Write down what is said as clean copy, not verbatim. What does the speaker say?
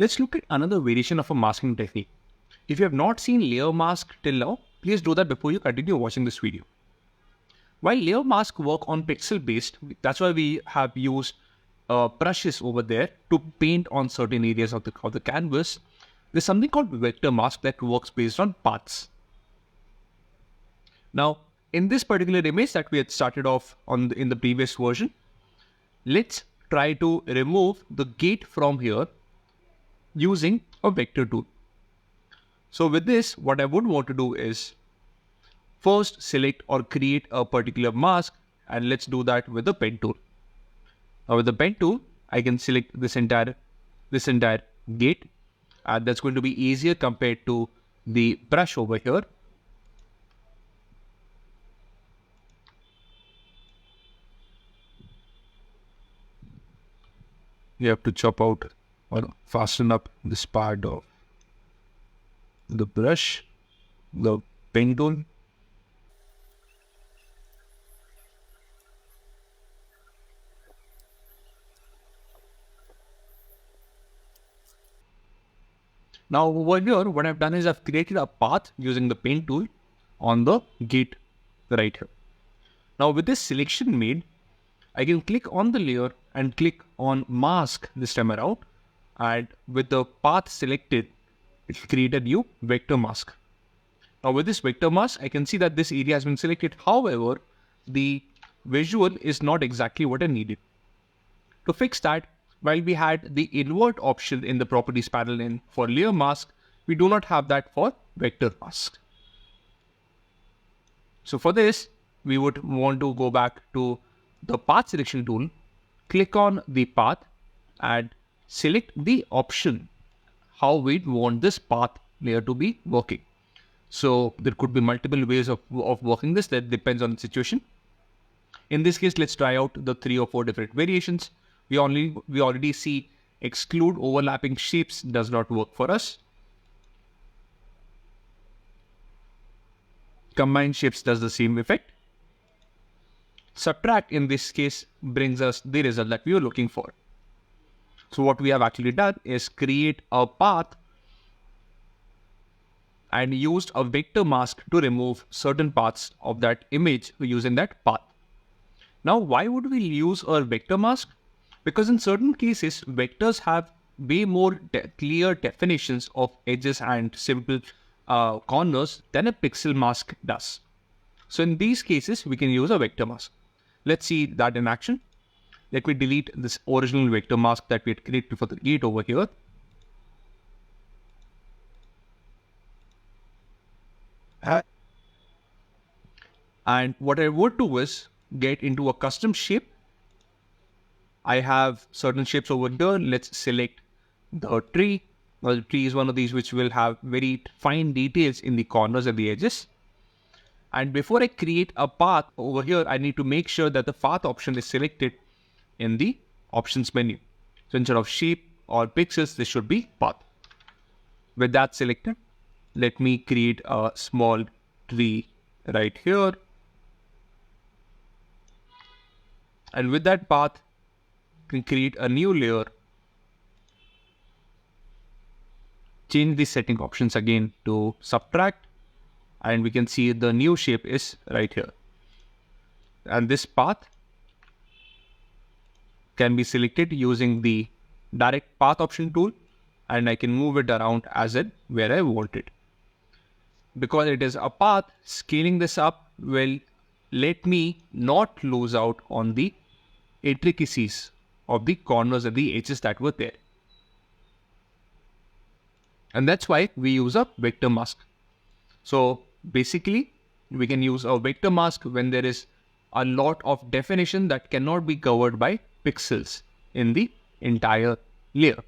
Let's look at another variation of a masking technique. If you have not seen layer mask till now, please do that before you continue watching this video. While layer mask work on pixel based, that's why we have used brushes over there to paint on certain areas of the canvas. There's something called vector mask that works based on paths. Now, in this particular image that we had started off on in the previous version, let's try to remove the gate from here using a vector tool. So with this, what I would want to do is first select or create a particular mask, and let's do that with the pen tool. Now with the pen tool, I can select this entire gate, and that's going to be easier compared to the brush over here. You have to chop out or fasten up this part of the brush, the pen tool. Now over here, what I've done is I've created a path using the pen tool on the gate right here. Now with this selection made, I can click on the layer and click on mask this time around, and with the path selected, it will create a new vector mask. Now with this vector mask, I can see that this area has been selected. However, the visual is not exactly what I needed. To fix that, while we had the invert option in the properties panel for layer mask, we do not have that for vector mask. So for this, we would want to go back to the path selection tool, click on the path and select the option how we want this path layer to be working. So there could be multiple ways of working this, that depends on the situation. In this case, let's try out the 3 or 4 different variations. We already see exclude overlapping shapes does not work for us. Combine shapes does the same effect. Subtract in this case brings us the result that we were looking for. So what we have actually done is create a path and used a vector mask to remove certain parts of that image using that path. Now, why would we use a vector mask? Because in certain cases, vectors have way more clear definitions of edges and simple corners than a pixel mask does. So in these cases, we can use a vector mask. Let's see that in action. Let me delete this original vector mask that we had created for the gate over here. And what I would do is get into a custom shape. I have certain shapes over here. Let's select the tree. Well, the tree is one of these which will have very fine details in the corners and the edges. And before I create a path over here, I need to make sure that the path option is selected in the options menu. So instead of shape or pixels, this should be path. With that selected, let me create a small tree right here. And with that path, I can create a new layer. Change the setting options again to subtract. And we can see the new shape is right here. And this path can be selected using the direct path option tool, and I can move it around as it where I want it. Because it is a path, scaling this up will let me not lose out on the intricacies of the corners and the edges that were there. And that's why we use a vector mask. So basically, we can use a vector mask when there is a lot of definition that cannot be covered by pixels in the entire layer.